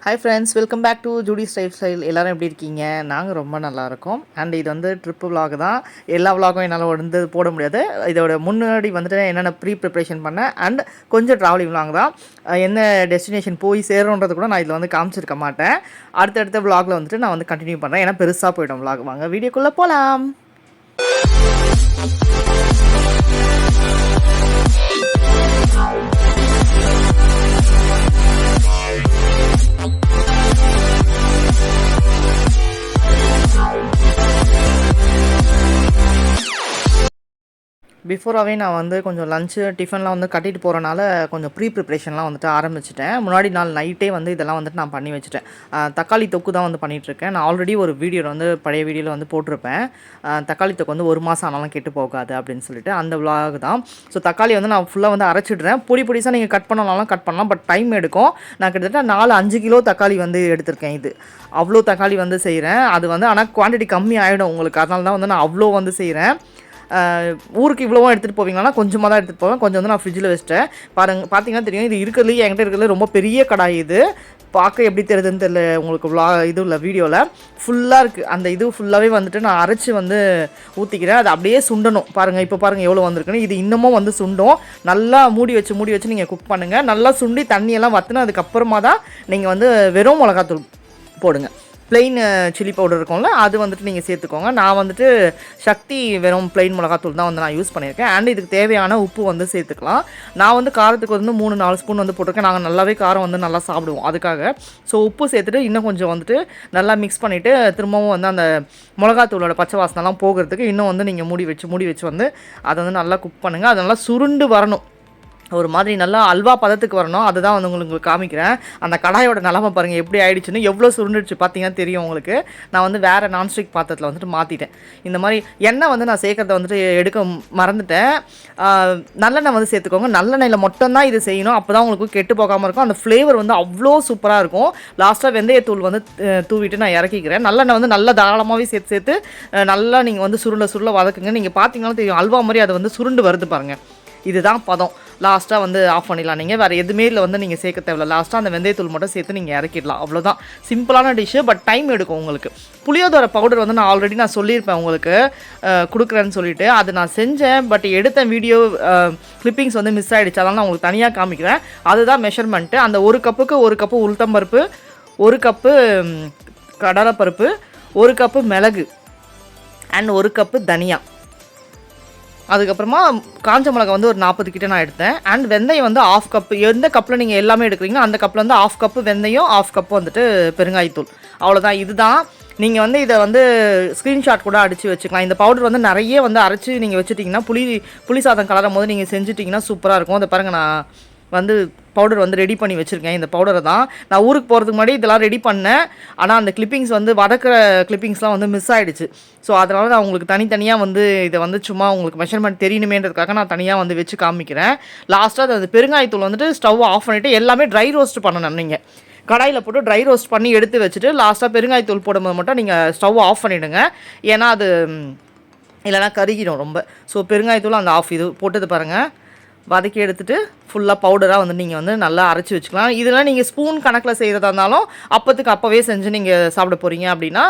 Hi friends, welcome back to Judy style. எல்லோரும் எப்படி இருக்கீங்க? நாங்கள் ரொம்ப நல்லாயிருக்கோம். அண்ட் இது வந்து ட்ரிப்பு விலாக் தான். எல்லா விலாகும் என்னால் வந்து போட முடியாது. இதோட முன்னாடி வந்துட்டு என்னென்ன ப்ரிப்ரேஷன் பண்ணேன் அண்ட் கொஞ்சம் ட்ராவலிங் விலாக் தான். என்ன டெஸ்டினேஷன் போய் சேரோன்றது கூட நான் இதில் வந்து காமிச்சிருக்க மாட்டேன். அடுத்தடுத்த விலாகில் வந்துட்டு நான் வந்து கண்டினியூ பண்ணுறேன். ஏன்னா பெருசாக போய்டும் விலாக். வாங்க வீடியோக்குள்ளே போகலாம். பிஃபோராகவே நான் வந்து கொஞ்சம் லஞ்சு டிஃபன்லாம் வந்து கட்டிட்டு போகிறனால கொஞ்சம் ப்ரிப்ரேஷன்லாம் வந்துட்டு ஆரம்பிச்சிட்டேன். முன்னாடி நாள் நைட்டே வந்து இதெல்லாம் வந்துட்டு நான் பண்ணி வச்சுட்டேன். தக்காளி தொக்கு தான் வந்து பண்ணிகிட்ருக்கேன். நான் ஆல்ரெடி ஒரு வீடியோவில் வந்து பழைய வீடியோவில் வந்து போட்டிருப்பேன். தக்காளி தொக்கு வந்து 1 மாதம் ஆனாலும் கெட்டு போகாது அப்படின்னு சொல்லிட்டு அந்த விலாக் தான். ஸோ தக்காளி வந்து நான் ஃபுல்லாக வந்து அரைச்சிடுறேன். பொடிசாக நீங்கள் கட் பண்ணனாலும் கட் பண்ணலாம், பட் டைம் எடுக்கும். நான் கிட்டத்தட்ட 4-5 கிலோ தக்காளி வந்து எடுத்திருக்கேன். இது அவ்வளோ தக்காளி வந்து செய்கிறேன். அது வந்து ஆனால் குவான்டிட்டி கம்மி ஆகிடும் உங்களுக்கு. அதனால தான் வந்து நான் அவ்வளோ வந்து செய்கிறேன். ஊருக்கு இவ்வளோவும் எடுத்துகிட்டு போவீங்கன்னா கொஞ்சமாக தான் எடுத்துகிட்டு போவேன். கொஞ்சம் வந்து நான் ஃப்ரிட்ஜில் வச்சிட்டேன். பார்த்தீங்கன்னா தெரியும், இது இருக்கிறதுலேயே என்கிட்ட இருக்கிறதுல ரொம்ப பெரிய கடாய். இது பார்க்க எப்படி தெரியுதுன்னு தெரியல உங்களுக்கு. இது இல்லை, வீடியோவில் ஃபுல்லாக இருக்குது. அந்த இது ஃபுல்லாகவே வந்துட்டு நான் அரைச்சி வந்து ஊற்றிக்கிறேன். அது அப்படியே சுண்டணும். பாருங்கள், இப்போ பாருங்கள் எவ்வளோ வந்திருக்குன்னு. இது இன்னமும் வந்து சுண்டும். நல்லா மூடி வச்சு நீங்கள் குக் பண்ணுங்கள். நல்லா சுண்டி தண்ணியெல்லாம் வற்றினா அதுக்கப்புறமா தான் நீங்கள் வந்து வெறும் மிளகாத்தூள் போடுங்க. ப்ளெயின் சில்லி பவுடர் இருக்கும்ல, அது வந்துட்டு நீங்கள் சேர்த்துக்கோங்க. நான் வந்துட்டு சக்தி வெறும் ப்ளெயின் மிளகாத்தூள் தான் வந்து நான் யூஸ் பண்ணியிருக்கேன். அண்ட் இதுக்கு தேவையான உப்பு வந்து சேர்த்துக்கலாம். நான் வந்து காரத்துக்கு வந்து 3-4 ஸ்பூன் வந்து போட்டிருக்கேன். நாங்கள் நல்லாவே காரம் வந்து நல்லா சாப்பிடுவோம் அதுக்காக. ஸோ உப்பு சேர்த்துட்டு இன்னும் கொஞ்சம் வந்துட்டு நல்லா மிக்ஸ் பண்ணிவிட்டு திரும்பவும் வந்து அந்த மிளகாத்தூளோட பச்சை வாசனைலாம் போகிறதுக்கு இன்னும் வந்து நீங்கள் மூடி வச்சு வந்து அதை வந்து நல்லா குக் பண்ணுங்கள். அது நல்லா சுருண்டு வரணும். ஒரு மாதிரி நல்லா அல்வா பதத்துக்கு வரணும். அதுதான் வந்து உங்களுக்கு காமிக்கிறேன். அந்த கடாயோட நிலமை பாருங்கள் எப்படி ஆயிடுச்சுன்னு. எவ்வளோ சுருண்டுடுச்சு பார்த்தீங்கன்னா தெரியும் உங்களுக்கு. நான் வந்து வேறு நான்ஸ்டிக் பாத்திரத்தில் வந்துட்டு மாற்றிட்டேன். இந்த மாதிரி எண்ணெய் வந்து நான் சேர்க்குறத வந்துட்டு எடுக்க மறந்துட்டேன். நல்லெண்ணெய் வந்து சேர்த்துக்கோங்க. நல்லெண்ணெயில் மட்டும்தான் இது செய்யணும். அப்போ தான் உங்களுக்கு கெட்டு போகாமல் இருக்கும். அந்த ஃப்ளேவர் வந்து அவ்வளோ சூப்பராக இருக்கும். லாஸ்ட்டாக வெந்தயத்தூள் வந்து தூவிட்டு நான் இறக்கிக்கிறேன். நல்லெண்ணெய் வந்து நல்லா தாராளமாகவே சேர்த்து நல்லா நீங்கள் வந்து சுருள வதக்குங்க. நீங்கள் பார்த்தீங்கன்னா தெரியும், அல்வா மாதிரி அதை வந்து சுருண்டு வருது பாருங்கள். இதுதான் பதம். லாஸ்ட்டாக வந்து ஆஃப் பண்ணிடலாம். நீங்கள் வேறு எதுவுமே இல்லை வந்து நீங்கள் சேர்க்க தேவையில்ல. லாஸ்ட்டாக அந்த வெந்தயத்தூள் மட்டும் சேர்த்து நீங்கள் இறக்கிடலாம். அவ்வளோதான். சிம்பிளான டிஷ்ஷு, பட் டைம் எடுக்கும் உங்களுக்கு. புளியோதரை பவுடர் வந்து நான் ஆல்ரெடி சொல்லியிருப்பேன் உங்களுக்கு கொடுக்குறேன்னு சொல்லிட்டு. அது நான் செஞ்சேன், பட் எடுத்த வீடியோ கிளிப்பிங்ஸ் வந்து மிஸ் ஆகிடுச்சு. அதனால் நான் உங்களுக்கு தனியாக காமிக்கிறேன். அதுதான் மெஷர்மெண்ட்டு. அந்த 1 கப்புக்கு 1 கப்பு உளுத்தம்பருப்பு, 1 கப்பு கடலைப்பருப்பு, 1 கப்பு மிளகு அண்ட் 1 கப்பு தனியா, அதுக்கப்புறமா காஞ்ச மிளகா வந்து ஒரு 40 கிட்ட நான் எடுத்தேன். அண்ட் வெந்தயம் வந்து 1/2 கப்பு. எந்த கப்பில் நீங்கள் எல்லாமே எடுக்கிறீங்களோ அந்த கப்பில் வந்து 1/2 கப்பு வெந்தயம், 1/2 கப்பு வந்துட்டு பெருங்காயத்தூள். அவ்வளோதான். இதுதான். நீங்கள் வந்து இதை வந்து ஸ்க்ரீன்ஷாட் கூட அடித்து வச்சுக்கலாம். இந்த பவுடர் வந்து நிறைய வந்து அரைச்சி நீங்கள் வச்சுட்டிங்கன்னா புளி சாதம் கலரும் போது நீங்கள் செஞ்சுட்டிங்கன்னா சூப்பராக இருக்கும். அதை பாருங்கள், நான் வந்து பவுடர் வந்து ரெடி பண்ணி வச்சுருக்கேன். இந்த பவுடரை தான் நான் ஊருக்கு போகிறதுக்கு முன்னாடி இதெல்லாம் ரெடி பண்ணேன். ஆனால் அந்த கிளிப்பிங்ஸ் வந்து வதக்கிற கிளிப்பிங்ஸ்லாம் வந்து மிஸ் ஆகிடுச்சு. ஸோ அதனால் நான் உங்களுக்கு தனித்தனியாக வந்து இதை வந்து சும்மா உங்களுக்கு மெஷர்மெண்ட் தெரியணுமேன்றதுக்காக நான் தனியாக வந்து வச்சு காமிக்கிறேன். லாஸ்ட்டாக அது பெருங்காயத்தூள் வந்துட்டு ஸ்டவ் ஆஃப் பண்ணிவிட்டு எல்லாமே ட்ரை ரோஸ்ட் பண்ணணும். நீங்கள் கடாயில் போட்டு ட்ரை ரோஸ்ட் பண்ணி எடுத்து வச்சுட்டு லாஸ்ட்டாக பெருங்காயத்தூள் போடும்போது மட்டும் நீங்கள் ஸ்டவ் ஆஃப் பண்ணிவிடுங்க. ஏன்னா அது இல்லைனா கருகிடும் ரொம்ப. ஸோ பெருங்காயத்தூள் அந்த ஆஃப் இது போட்டது பாருங்கள். வதக்கி எடுத்துகிட்டு ஃபுல்லாக பவுடராக வந்து நீங்கள் வந்து நல்லா அரைச்சி வச்சுக்கலாம். இதெல்லாம் நீங்கள் ஸ்பூன் கணக்கில் செய்கிறதா இருந்தாலும் அப்போத்துக்கு அப்போவே செஞ்சு நீங்கள் சாப்பிட போகிறீங்க அப்படின்னா,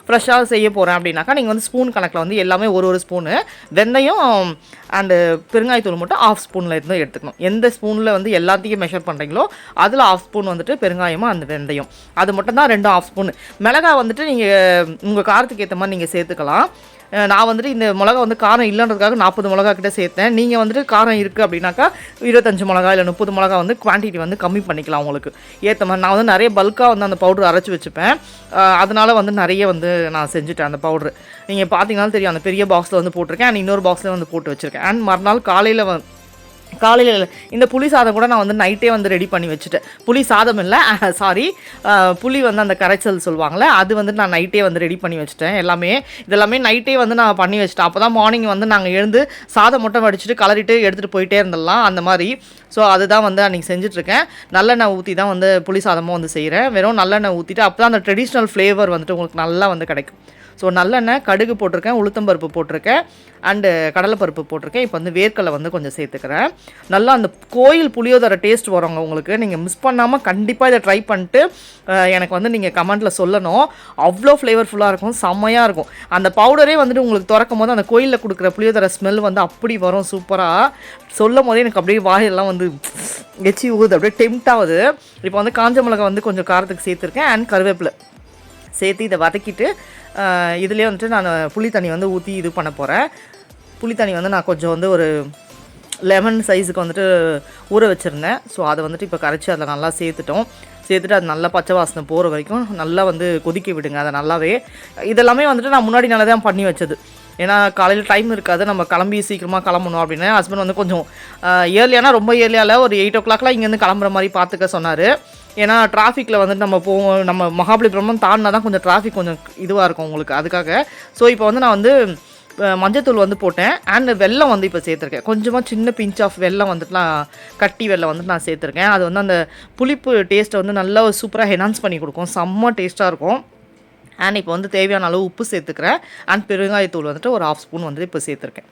ஃப்ரெஷ்ஷாக செய்ய போகிறேன் அப்படின்னாக்கா நீங்கள் வந்து ஸ்பூன் கணக்கில் வந்து எல்லாமே ஒரு ஸ்பூனு வெந்தயம் அண்டு பெருங்காயத்தூள் மட்டும் 1/2 ஸ்பூனில் இருந்து எடுத்துக்கணும். எந்த ஸ்பூனில் வந்து எல்லாத்தையும் மெஷர் பண்ணுறீங்களோ அதில் 1/2 ஸ்பூன் வந்துட்டு பெருங்காயமும் அந்த வெந்தயம் அது மட்டும் தான் 2/2 ஸ்பூன். மிளகாய் வந்துட்டு நீங்கள் உங்கள் காரத்துக்கு ஏற்ற மாதிரி நீங்கள் சேர்த்துக்கலாம். நான் வந்துட்டு இந்த மிளகா வந்து காரம் இல்லைன்றதுக்காக 40 மிளகா கிட்ட சேர்த்தேன். நீங்கள் வந்துட்டு காரம் இருக்குது அப்படின்னாக்கா 25 மிளகா இல்லை 30 மிளகா வந்து குவான்டிட்டி வந்து கம்மி பண்ணிக்கலாம் உங்களுக்கு ஏற்ற மாதிரி. நான் வந்து நிறைய பல்காக வந்து அந்த பவுடர் அரைச்சி வச்சுப்பேன். அதனால் வந்து நிறைய வந்து நான் செஞ்சுட்டேன் அந்த பவுட்ரு. நீங்கள் பார்த்தீங்கன்னாலும் தெரியும், அந்த பெரிய பாக்ஸில் வந்து போட்டிருக்கேன். அண்ட் இன்னொரு பாக்ஸில் வந்து போட்டு வச்சுருக்கேன். அண்ட் மறுநாள் காலையில் இந்த புளி சாதம் கூட நான் வந்து நைட்டே வந்து ரெடி பண்ணி வச்சுட்டேன். புளி சாதம் இல்லை, சாரி, புளி வந்து அந்த கரைச்சல் சொல்லுவாங்களே, அது வந்து நான் நைட்டே வந்து ரெடி பண்ணி வச்சுட்டேன். இதெல்லாமே நைட்டே வந்து நான் பண்ணி வச்சுட்டேன். அப்போ தான் மார்னிங் வந்து நாங்கள் எழுந்து சாதம் மட்டும் வடிச்சிட்டு கலரிட்டு எடுத்துகிட்டு போயிட்டே இருந்துடலாம் அந்த மாதிரி. ஸோ அதுதான் வந்து அன்றைக்கி செஞ்சுட்ருக்கேன். நல்லெண்ணெய் ஊற்றி தான் வந்து புளி சாதமும் வந்து செய்கிறேன். வெறும் நல்லெண்ணெய் ஊற்றிட்டு அப்போ தான் அந்த ட்ரெடிஷ்னல் ஃப்ளேவர் வந்துட்டு உங்களுக்கு நல்லா வந்து கிடைக்கும். ஸோ நல்லெண்ணெய், கடுகு போட்டிருக்கேன், உளுத்தம்பருப்பு போட்டிருக்கேன், அண்டு கடலைப்பருப்பு போட்டிருக்கேன். இப்போ வந்து வேர்க்கடலை வந்து கொஞ்சம் சேர்த்துக்கிறேன். நல்லா அந்த கோயில் புளியோதரை டேஸ்ட் வருங்க உங்களுக்கு. நீங்கள் மிஸ் பண்ணாமல் கண்டிப்பாக இதை ட்ரை பண்ணிட்டு எனக்கு வந்து நீங்கள் கமெண்ட்டில் சொல்லணும். அவ்வளோ ஃப்ளேவர்ஃபுல்லாக இருக்கும், செம்மையாக இருக்கும். அந்த பவுடரே வந்துட்டு உங்களுக்கு திறக்கும் போது அந்த கோயிலில் கொடுக்குற புளியோதரை ஸ்மெல் வந்து அப்படி வரும் சூப்பராக. சொல்லும் போதே எனக்கு அப்படியே வாயெல்லாம் வந்து எச்சி ஊகுது, அப்படியே டெம்ட் ஆகுது. இப்போ வந்து காஞ்ச மிளகாய் வந்து கொஞ்சம் காரத்துக்கு சேர்த்துருக்கேன் அண்ட் கருவேப்பிலை சேர்த்து இதை வதக்கிட்டு இதுலேயே வந்துட்டு நான் புளி தண்ணி வந்து ஊற்றி இது பண்ண போகிறேன். புளி தண்ணி வந்து நான் கொஞ்சம் வந்து ஒரு லெமன் சைஸுக்கு வந்துட்டு ஊற வச்சுருந்தேன். ஸோ அதை வந்துட்டு இப்போ கரைச்சி அதில் நல்லா சேர்த்துட்டு அது நல்லா பச்சை வாசனை போகிற வரைக்கும் நல்லா வந்து கொதிக்க விடுங்க. அதை நல்லாவே இதெல்லாமே வந்துட்டு நான் முன்னாடி நல்லா தான் பண்ணி வச்சது. ஏன்னா காலையில் டைம் இருக்காது, நம்ம கிளம்பி சீக்கிரமாக கிளம்பணும் அப்படின்னு ஹஸ்பண்ட் வந்து கொஞ்சம் ஏர்லியானா ரொம்ப ஏர்லியால் ஒரு 8 o'clockலாம் இங்கேருந்து கிளம்புற மாதிரி பார்த்துக்க சொன்னார். ஏன்னா டிராஃபிக்கில் வந்துட்டு நம்ம போவோம், நம்ம மகாபலிபுரம் தாண்டினா தான் கொஞ்சம் டிராஃபிக் கொஞ்சம் இதுவாக இருக்கும் உங்களுக்கு, அதுக்காக. ஸோ இப்போ வந்து நான் வந்து மஞ்சத்தூள் வந்து போட்டேன் அண்ட் வெல்லம் வந்து இப்போ சேர்த்துருக்கேன். கொஞ்சமாக சின்ன பிஞ்ச் ஆஃப் வெல்லம் வந்துட்டு நான் கட்டி வெல்லம் வந்துட்டு நான் சேர்த்துருக்கேன். அது வந்து அந்த புளிப்பு டேஸ்ட்டை வந்து நல்லா சூப்பராக என்ஹான்ஸ் பண்ணி கொடுக்கும், செம்ம டேஸ்ட்டாக இருக்கும். அண்ட் இப்போ வந்து தேவையான அளவு உப்பு சேர்த்துக்கிறேன் அண்ட் பெருங்காயத்தூள் வந்துட்டு ஒரு 1/2 ஸ்பூன் வந்துட்டு இப்போ சேர்த்துருக்கேன்.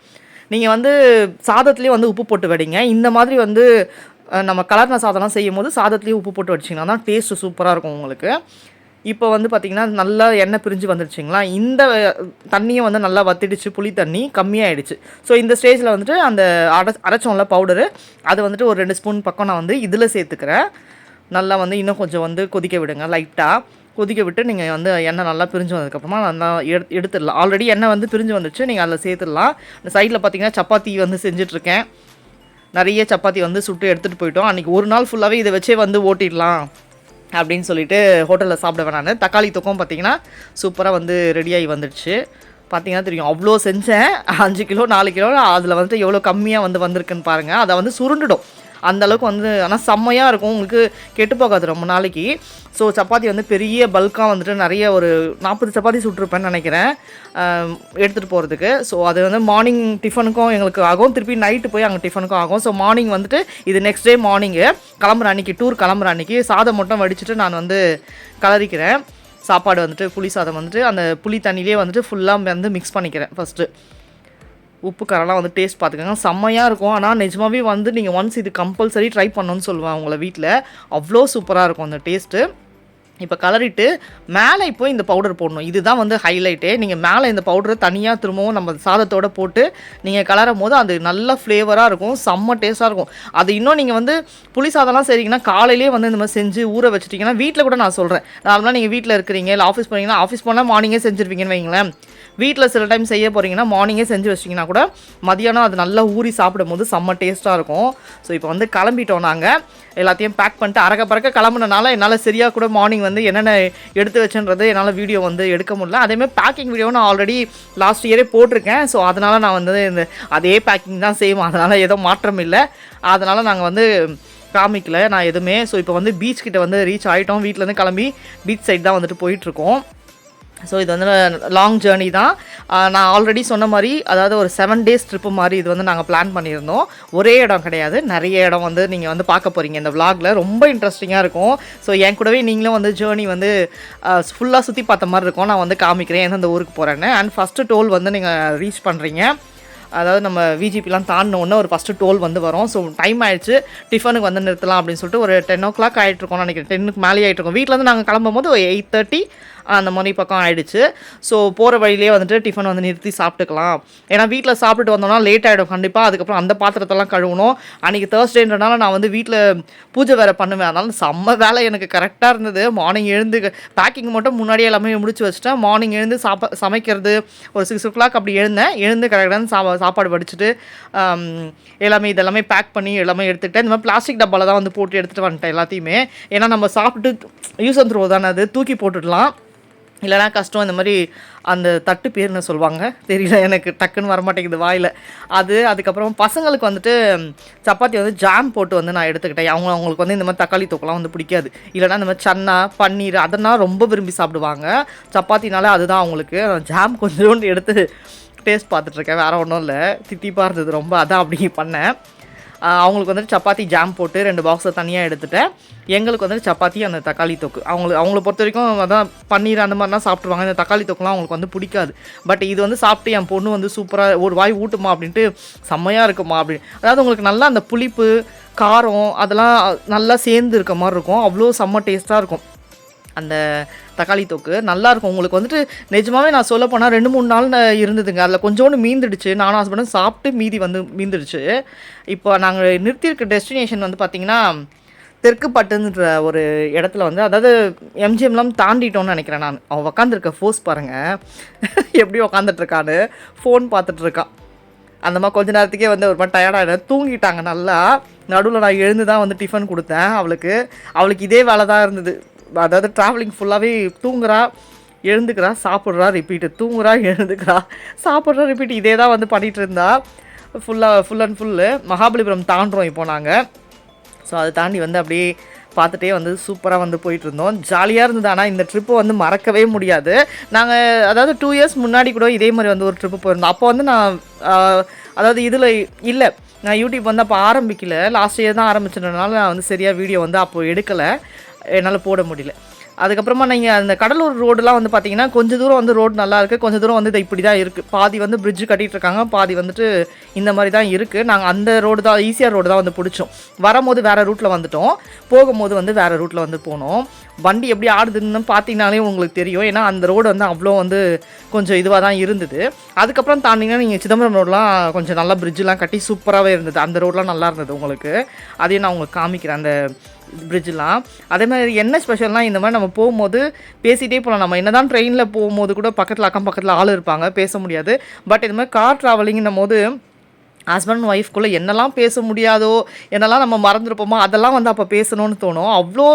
நீங்கள் வந்து சாதத்துலேயே வந்து உப்பு போட்டு வடிங்க. இந்த மாதிரி வந்து நம்ம கலர்ன சாதம்லாம் செய்யும் போது சாதத்துலேயே உப்பு போட்டு வச்சிங்கன்னா தான் டேஸ்ட்டு சூப்பராக இருக்கும் உங்களுக்கு. இப்போ வந்து பார்த்திங்கன்னா நல்லா எண்ணெய் பிரிஞ்சு வந்துடுச்சிங்களா, இந்த தண்ணியை வந்து நல்லா வத்திடுச்சு, புளி தண்ணி கம்மியாகிடுச்சு. ஸோ இந்த ஸ்டேஜில் வந்துட்டு அந்த அரைச்சோம்ல பவுடரு, அது வந்துட்டு ஒரு 2 ஸ்பூன் பக்கம் நான் வந்து இதில் சேர்த்துக்கிறேன். நல்லா வந்து இன்னும் கொஞ்சம் வந்து கொதிக்க விடுங்க, லைட்டாக கொதிக்க விட்டு நீங்கள் வந்து எண்ணெய் நல்லா பிரிஞ்சு வந்ததுக்கப்புறமா நல்லா எடுத்துடலாம். ஆல்ரெடி எண்ணெய் வந்து பிரிஞ்சு வந்துடுச்சு, நீங்கள் அதில் சேர்த்துடலாம். இந்த சைடில் பார்த்திங்கன்னா சப்பாத்தி வந்து செஞ்சிட்ருக்கேன். நிறைய சப்பாத்தி வந்து சுட்டு எடுத்துகிட்டு போயிட்டோம். அன்றைக்கி ஒரு நாள் ஃபுல்லாகவே இதை வச்சே வந்து ஓட்டிடலாம் அப்படின்னு சொல்லிட்டு ஹோட்டலில் சாப்பிடுவேன் நான். தக்காளி தொக்கும் பார்த்திங்கன்னா சூப்பராக வந்து ரெடியாகி வந்துடுச்சு. பார்த்திங்கன்னா தெரியும், அவ்வளோ செஞ்சேன், 5 கிலோ 4 கிலோ. அதில் வந்துட்டு எவ்வளோ கம்மியாக வந்து வந்திருக்குன்னு பாருங்கள். அதை வந்து சுருண்டுடும் அந்தளவுக்கு வந்து, ஆனால் செம்மையாக இருக்கும் உங்களுக்கு, கெட்டு போகாது ரொம்ப நாளைக்கு. ஸோ சப்பாத்தி வந்து பெரிய பல்காக வந்துட்டு நிறைய ஒரு 40 சப்பாத்தி சுட்டிருப்பேன்னு நினைக்கிறேன் எடுத்துகிட்டு போகிறதுக்கு. ஸோ அது வந்து மார்னிங் டிஃபனுக்கும் எங்களுக்கு ஆகும், திருப்பி நைட்டு போய் அங்கே டிஃபனுக்கும் ஆகும். ஸோ மார்னிங் வந்துட்டு இது நெக்ஸ்ட் டே மார்னிங்கு கிளம்புற அன்றைக்கி, டூர் கிளம்புற அன்றைக்கி சாதம் மட்டும் வடிச்சிட்டு நான் வந்து கலரிக்கிறேன். சாப்பாடு வந்துட்டு புளி சாதம் வந்துட்டு அந்த புளி தண்ணியிலே வந்துட்டு ஃபுல்லாக வந்து மிக்ஸ் பண்ணிக்கிறேன். ஃபஸ்ட்டு உப்பு காரெல்லாம் வந்து டேஸ்ட் பார்த்துக்கோங்க, செம்மையாக இருக்கும். ஆனால் நிஜமாவே வந்து நீங்கள் ஒன்ஸ் இது கம்பல்சரி ட்ரை பண்ணணும்னு சொல்லுவேன் உங்களை வீட்டில், அவ்வளோ சூப்பராக இருக்கும் அந்த டேஸ்ட்டு. இப்போ கலரிட்டு மேலே இப்போ இந்த பவுடர் போடணும், இதுதான் வந்து ஹைலைட்டே. நீங்கள் மேலே இந்த பவுடரை தனியாக திரும்பவும் நம்ம சாதத்தோடு போட்டு நீங்கள் கலரும் போது அது நல்ல ஃப்ளேவராக இருக்கும், செம்ம டேஸ்ட்டாக இருக்கும். அது இன்னும் நீங்கள் வந்து புளி சாதம்லாம் செய்கிறீங்கன்னா காலையிலே வந்து இந்த மாதிரி செஞ்சு ஊற வச்சுட்டிங்கன்னா, வீட்டில் கூட நான் சொல்கிறேன், நார்மலாக நீங்கள் வீட்டில் இருக்கிறீங்க இல்லை ஆஃபீஸ் போனீங்கன்னா, ஆஃபீஸ் போனால் மார்னிங்கே செஞ்சுருவீங்கன்னு வைங்களேன். வீட்டில் சில டைம் செய்ய போகிறீங்கன்னா மார்னிங்கே செஞ்சு வச்சிங்கன்னா கூட மதியானம் அது நல்லா ஊறி சாப்பிடும் போது செம்ம டேஸ்ட்டாக இருக்கும். ஸோ இப்போ வந்து கிளம்பிட்டோம், நாங்கள் எல்லாத்தையும் பேக் பண்ணிட்டு அறக்க பறக்க கிளம்புனனால என்னால் சரியாக கூட மார்னிங் வந்து என்னென்ன எடுத்து வச்சுன்றது என்னால் வீடியோ வந்து எடுக்க முடியல. அதேமாதிரி பேக்கிங் வீடியோ நான் ஆல்ரெடி லாஸ்ட் இயரே போட்டிருக்கேன். ஸோ அதனால் நான் வந்து இந்த அதே பேக்கிங் தான் சேம், அதனால் எதுவும் மாற்றம் இல்லை, அதனால் நாங்கள் வந்து காமிக்கல நான் எதுவுமே. ஸோ இப்போ வந்து பீச் கிட்ட வந்து ரீச் ஆகிட்டோம், வீட்டிலேருந்து கிளம்பி பீச் சைட் தான் வந்துட்டு போயிட்டுருக்கோம். ஸோ இது வந்து லாங் ஜேர்னி தான். நான் ஆல்ரெடி சொன்ன மாதிரி, அதாவது ஒரு 7 days ட்ரிப்பு மாதிரி இது வந்து நாங்கள் பிளான் பண்ணியிருந்தோம். ஒரே இடம் கிடையாது, நிறைய இடம் வந்து நீங்கள் வந்து பார்க்க போகிறீங்க இந்த விலாகில், ரொம்ப இன்ட்ரெஸ்டிங்காக இருக்கும். ஸோ என் கூடவே நீங்களும் வந்து ஜேர்னி வந்து ஃபுல்லாக சுற்றி பார்த்த மாதிரி இருக்கும். நான் வந்து காமிக்கிறேன் எந்தெந்த ஊருக்கு போகிறேன்னு. அண்ட் ஃபஸ்ட்டு டோல் வந்து நீங்கள் ரீச் பண்ணுறீங்க, அதாவது நம்ம விஜிபிலாம் தாண்டினோடனே ஒரு ஃபஸ்ட்டு டோல் வந்து வரும். ஸோ டைம் ஆகிடுச்சு, டிஃபனுக்கு வந்து நிறுத்தலாம் அப்படின்னு சொல்லிட்டு ஒரு 10 o'clock ஆகிட்ருக்கோம் நினைக்கிறேன், 10க்கு மேலே ஆகிட்ருக்கோம். வீட்டிலேருந்து நாங்கள் கிளம்பும் போது 8:30 அந்த மாதிரி பக்கம் ஆகிடுச்சு. ஸோ போகிற வழியிலே வந்துட்டு டிஃபன் வந்து நிறுத்தி சாப்பிட்டுக்கலாம், ஏன்னா வீட்டில் சாப்பிட்டுட்டு வந்தோம்னா லேட் ஆகிடும் கண்டிப்பாக. அதுக்கப்புறம் அந்த பாத்திரத்தெல்லாம் கழுவணும். அன்றைக்கி தேர்ஸ்டேன்றனால நான் வந்து வீட்டில் பூஜை வேறு பண்ணுவேன், அதனால் செம்ம வேலை எனக்கு கரெக்டாக இருந்தது. மார்னிங் எழுந்து பேக்கிங் மட்டும் முன்னாடியே எல்லாமே முடிச்சு வச்சுட்டேன். மார்னிங் எழுந்து சமைக்கிறது ஒரு 6 o'clock அப்படி எழுந்து கரெக்டாக சாப்பாடு வடிச்சிட்டு எல்லாமே இதெல்லாமே பேக் பண்ணி எல்லாமே எடுத்துக்கிட்டேன். இந்த மாதிரி பிளாஸ்டிக் டப்பாவில் தான் வந்து போட்டு எடுத்துகிட்டு வந்துட்டேன் எல்லாத்தையுமே. ஏன்னா நம்ம சாப்பிட்டு யூஸ் அண்ட் த்ரோ தானே, அது தூக்கி போட்டுடலாம், இல்லைனா கஷ்டம். இந்த மாதிரி அந்த தட்டு பேர்னு சொல்லுவாங்க, தெரியல எனக்கு டக்குன்னு வரமாட்டேங்குது வாயில் அது. அதுக்கப்புறம் பசங்களுக்கு வந்துட்டு சப்பாத்தி வந்து ஜாம் போட்டு வந்து நான் எடுத்துக்கிட்டேன். அவங்களுக்கு வந்து இந்த மாதிரி தக்காளி தொக்கெல்லாம் வந்து பிடிக்காது, இல்லைனா இந்த மாதிரி சன்னா பன்னீர் அதெல்லாம் ரொம்ப விரும்பி சாப்பிடுவாங்க. சப்பாத்தினால அதுதான் அவங்களுக்கு. ஜாம் கொஞ்சோண்டு எடுத்து டேஸ்ட் பார்த்துட்ருக்கேன், வேறு ஒன்றும் இல்லை, தித்திப்பாக இருந்தது ரொம்ப, அதான் அப்படி பண்ணேன். அவங்களுக்கு வந்துட்டு சப்பாத்தி ஜாம் போட்டு 2 பாக்ஸை தனியாக எடுத்துட்டேன். எங்களுக்கு வந்துட்டு சப்பாத்தி அந்த தக்காளி தொக்கு அவங்கள பொறுத்த வரைக்கும் அதான் பன்னீர் அந்த மாதிரிலாம் சாப்பிட்ருவாங்க. இந்த தக்காளி தொக்குலாம் அவங்களுக்கு வந்து பிடிக்காது. பட் இது வந்து சாப்பிட்டு என் பொண்ணு வந்து சூப்பராக ஒரு வாய் ஊட்டுமா அப்படின்ட்டு செம்மையாக இருக்குமா அப்படின்னு. அதாவது உங்களுக்கு நல்லா அந்த புளிப்பு காரம் அதெல்லாம் நல்லா சேர்ந்து இருக்க மாதிரி இருக்கும். அவ்வளோ செம்ம டேஸ்ட்டாக இருக்கும் அந்த தக்காளி தொக்கு. நல்லாயிருக்கும். உங்களுக்கு வந்துட்டு நிஜமாகவே நான் சொல்ல போனால் 2-3 நாள் இருந்ததுங்க. அதில் கொஞ்சோண்டு மீந்துடுச்சு. நானும் ஹஸ்பண்டும் சாப்பிட்டு மீதி வந்து மீந்துடுச்சு. இப்போ நாங்கள் நிறுத்தியிருக்க டெஸ்டினேஷன் வந்து பார்த்திங்கன்னா தெற்குப்பட்டுன்ற ஒரு இடத்துல வந்து, அதாவது எம்ஜிஎம்லாம் தாண்டிட்டோன்னு நினைக்கிறேன் நான். அவன் உக்காந்துருக்க ஃபோர்ஸ் பாருங்கள் எப்படி உக்காந்துட்ருக்கான்னு. ஃபோன் பார்த்துட்ருக்கான். அந்த மாதிரி கொஞ்ச நேரத்துக்கே வந்து ஒரு மாதிரி டயர்டாகிடும். தூங்கிட்டாங்க நல்லா. நடுவில் நான் எழுந்து தான் வந்து டிஃபன் கொடுத்தேன் அவளுக்கு இதே வேலை தான் இருந்தது. அதாவது ட்ராவலிங் ஃபுல்லாகவே தூங்குறா, எழுந்துக்கிறா, சாப்பிட்றா, ரிப்பீட்டு, தூங்குறா, எழுந்துக்கிறா, சாப்பிட்றா, ரிப்பீட், இதே தான் வந்து பண்ணிகிட்டு இருந்தா ஃபுல் அண்ட் ஃபுல்லு. மகாபலிபுரம் தாண்டுறோம் இப்போ நாங்கள். ஸோ அதை தாண்டி வந்து அப்படியே பார்த்துட்டே வந்து சூப்பராக வந்து போயிட்டுருந்தோம். ஜாலியாக இருந்தது. ஆனால் இந்த ட்ரிப்பு வந்து மறக்கவே முடியாது. நாங்கள் அதாவது 2 இயர்ஸ் முன்னாடி கூட இதே மாதிரி வந்து ஒரு ட்ரிப்பு போயிருந்தோம். அப்போ வந்து நான் அதாவது இதில் இல்லை, நான் யூடியூப் வந்து அப்போ ஆரம்பிக்கல. லாஸ்ட் இயர் தான் ஆரம்பிச்சதுனால நான் வந்து சரியாக வீடியோ வந்து அப்போ எடுக்கலை, என்னால் போட முடியல. அதுக்கப்புறமா நீங்கள் அந்த கடலூர் ரோடுலாம் வந்து பார்த்தீங்கன்னா கொஞ்சம் தூரம் வந்து ரோடு நல்லா இருக்குது, கொஞ்சம் தூரம் வந்து இது இப்படி தான் இருக்குது. பாதி வந்து பிரிட்ஜு கட்டிகிட்ருக்காங்க, பாதி வந்துட்டு இந்த மாதிரி தான் இருக்குது. நாங்கள் அந்த ரோடு தான், ஈஸியாக ரோடு தான் வந்து பிடிச்சோம். வரும்போது வேறு ரூட்டில் வந்துட்டோம், போகும்போது வந்து வேறு ரூட்டில் வந்து போனோம். வண்டி எப்படி ஆடுதுன்னு பார்த்தீங்கனாலே உங்களுக்கு தெரியும். ஏன்னா அந்த ரோடு வந்து அவ்வளோ வந்து கொஞ்சம் இதுவாக தான் இருந்தது. அதுக்கப்புறம் தாண்டிங்கன்னா நீங்கள் சிதம்பரம் ரோடெலாம் கொஞ்சம் நல்லா பிரிட்ஜெலாம் கட்டி சூப்பராகவே இருந்தது. அந்த ரோடெலாம் நல்லா இருந்தது உங்களுக்கு. அதையும் நான் உங்களுக்கு காமிக்கிறேன் அந்த பிரிட்ஜெலாம். அதே மாதிரி என்ன ஸ்பெஷல்னால், இந்த மாதிரி நம்ம போகும்போது பேசிகிட்டே போகலாம். நம்ம என்ன தான் ட்ரெயினில் போகும்போது கூட பக்கத்தில் அக்கம் பக்கத்தில் ஆள் இருப்பாங்க, பேச முடியாது. பட் இது மாதிரி கார் ட்ராவலிங்கும் போது ஹஸ்பண்ட் அண்ட் ஒய்ஃப்குள்ளே என்னெல்லாம் பேச முடியாதோ, என்னெல்லாம் நம்ம மறந்துருப்போமோ அதெல்லாம் வந்து அப்போ பேசணும்னு தோணும். அவ்வளோ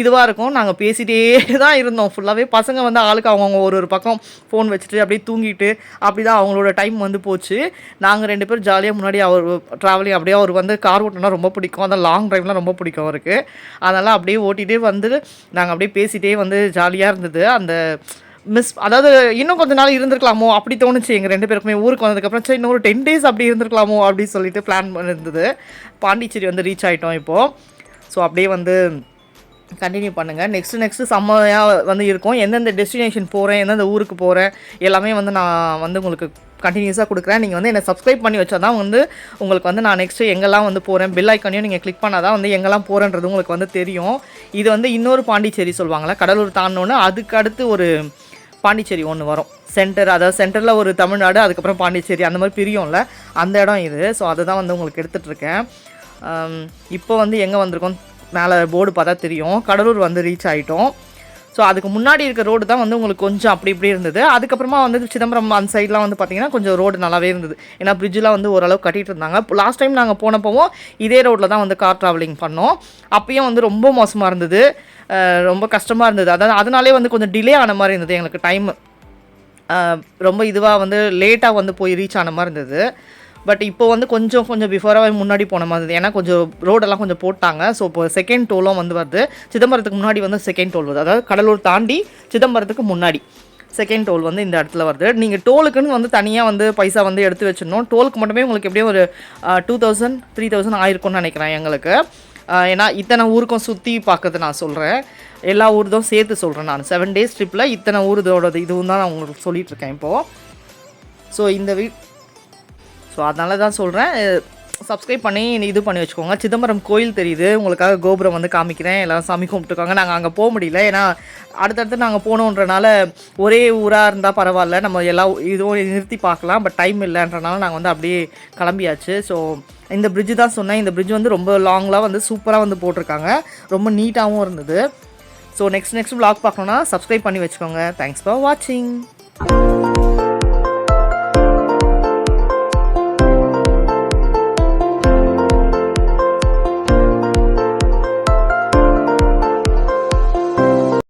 இதுவாக இருக்கும். நாங்கள் பேசிகிட்டே தான் இருந்தோம் ஃபுல்லாகவே. பசங்க வந்து ஆளுக்கு அவங்கவுங்க ஒரு பக்கம் ஃபோன் வச்சுட்டு அப்படியே தூங்கிட்டு அப்படி தான் அவங்களோட டைம் வந்து போச்சு. நாங்கள் 2 பேரும் ஜாலியாக முன்னாடி அவர் ட்ராவலிங் அப்படியே அவர் வந்து கார் ஓட்டினா ரொம்ப பிடிக்கும், அதான் லாங் ட்ரைவ்லாம் ரொம்ப பிடிக்கும் அவருக்கு. அதனால் அப்படியே ஓட்டிகிட்டே வந்து நாங்கள் அப்படியே பேசிகிட்டே வந்து ஜாலியாக இருந்தது. அந்த அதாவது இன்னும் கொஞ்ச நாள் இருந்திருக்கலாமோ அப்படி தோணுச்சு எங்கள் 2 பேருக்குமே. ஊருக்கு வந்ததுக்கப்புறம் சரி இன்னும் ஒரு 10 டேஸ் அப்படி இருந்திருக்கலாமோ அப்படின்னு சொல்லிட்டு பிளான் பண்ணியிருந்தது. பாண்டிச்சேரி வந்து ரீச் ஆகிட்டோம் இப்போது. ஸோ அப்படியே வந்து கண்டினியூ பண்ணுங்கள். நெக்ஸ்ட்டு செம்மையாக வந்து இருக்கும். எந்தெந்த டெஸ்டினேஷன் போகிறேன், எந்தெந்த ஊருக்கு போகிறேன் எல்லாமே வந்து நான் வந்து உங்களுக்கு கண்டினியூஸாக கொடுக்குறேன். நீங்கள் வந்து என்னை சப்ஸ்கிரைப் பண்ணி வச்சா தான் வந்து உங்களுக்கு வந்து நான் நெக்ஸ்ட்டு எங்கெல்லாம் வந்து போகிறேன், பெல் ஐக்கானையும் நீங்கள் கிளிக் பண்ணால் தான் வந்து எங்கெல்லாம் போகிறேன்றது உங்களுக்கு வந்து தெரியும். இது வந்து இன்னொரு பாண்டிச்சேரி சொல்லுவாங்களே, கடலூர் தாண்டோன்னு அதுக்கு அடுத்து ஒரு பாண்டிச்சேரி ஒன்று வரும் சென்டர். அதாவது சென்டரில் ஒரு தமிழ்நாடு, அதுக்கப்புறம் பாண்டிச்சேரி அந்த மாதிரி பிரியும்ல, அந்த இடம் இது. ஸோ அதை தான் வந்து உங்களுக்கு எடுத்துகிட்ருக்கேன். இப்போ வந்து எங்கே வந்திருக்கோம் மேலே போர்டு பார்த்தா தெரியும். கடலூர் வந்து ரீச் ஆகிட்டோம். ஸோ அதுக்கு முன்னாடி இருக்க ரோடு தான் வந்து உங்களுக்கு கொஞ்சம் அப்படி இப்படி இருந்தது. அதுக்கப்புறமா வந்து சிதம்பரம் அந்த சைட்லாம் வந்து பார்த்திங்கன்னா கொஞ்சம் ரோடு நல்லாவே இருந்தது. ஏன்னா பிரிட்ஜெலாம் வந்து ஓரளவு கட்டிகிட்டு இருந்தாங்க. லாஸ்ட் டைம் நாங்கள் போனப்போவும் இதே ரோட்டில் தான் வந்து கார் ட்ராவலிங் பண்ணோம். அப்பயும் வந்து ரொம்ப மோசமாக இருந்தது, ரொம்ப கஷ்டமாக இருந்தது. அதாவது அதனாலே வந்து கொஞ்சம் டிலே ஆன மாதிரி இருந்தது எங்களுக்கு. டைம் ரொம்ப இதுவாக வந்து லேட்டாக வந்து போய் ரீச் ஆன மாதிரி இருந்தது. பட் இப்போ வந்து கொஞ்சம் பிஃபோராகவே முன்னாடி போன மாதிரி இருந்தது. ஏன்னா கொஞ்சம் ரோடெல்லாம் கொஞ்சம் போட்டாங்க. ஸோ இப்போ செகண்ட் டோலும் வந்து வருது. சிதம்பரத்துக்கு முன்னாடி வந்து செகண்ட் டோல் வருது. அதாவது கடலூர் தாண்டி சிதம்பரத்துக்கு முன்னாடி செகண்ட் டோல் வந்து இந்த இடத்துல வருது. நீங்கள் டோலுக்குன்னு வந்து தனியாக வந்து பைசா வந்து எடுத்து வச்சிடணும். டோலுக்கு மட்டுமே உங்களுக்கு எப்படியும் ஒரு 2000 3000 ஆயிருக்கும்னு நினைக்கிறேன் எங்களுக்கு. ஏன்னா இத்தனை ஊருக்கும் சுற்றி பார்க்கறது நான் சொல்கிறேன், எல்லா ஊருதும் சேர்த்து சொல்கிறேன் நான். 7 டேஸ் ட்ரிப்பில் இத்தனை ஊருதோடது இதுவும் தான் நான் உங்களுக்கு சொல்லிகிட்ருக்கேன் இப்போது. ஸோ அதனால தான் சொல்கிறேன், சப்ஸ்கிரைப் பண்ணி இது பண்ணி வச்சுக்கோங்க. சிதம்பரம் கோயில் தெரியுது உங்களுக்காக, கோபுரம் வந்து காமிக்கிறேன். எல்லோரும் சாமி கும்பிட்டுருக்காங்க. நாங்கள் அங்கே போக முடியல, ஏன்னா அடுத்தடுத்து நாங்கள் போகணுன்றனால ஒரே ஊராக இருந்தால் பரவாயில்ல, நம்ம எல்லா இதுவும் நிறுத்தி பார்க்கலாம். பட் டைம் இல்லைன்றனால நாங்கள் வந்து அப்படியே கிளம்பியாச்சு. ஸோ இந்த பிரிட்ஜு தான் சொன்னேன். இந்த பிரிட்ஜ் வந்து ரொம்ப லாங்லாம் வந்து சூப்பராக வந்து போட்டிருக்காங்க, ரொம்ப நீட்டாகவும் இருந்தது. ஸோ நெக்ஸ்ட் vlog பார்க்கணுன்னா சப்ஸ்கிரைப் பண்ணி வச்சுக்கோங்க. தேங்க்ஸ் ஃபார் வாட்சிங்.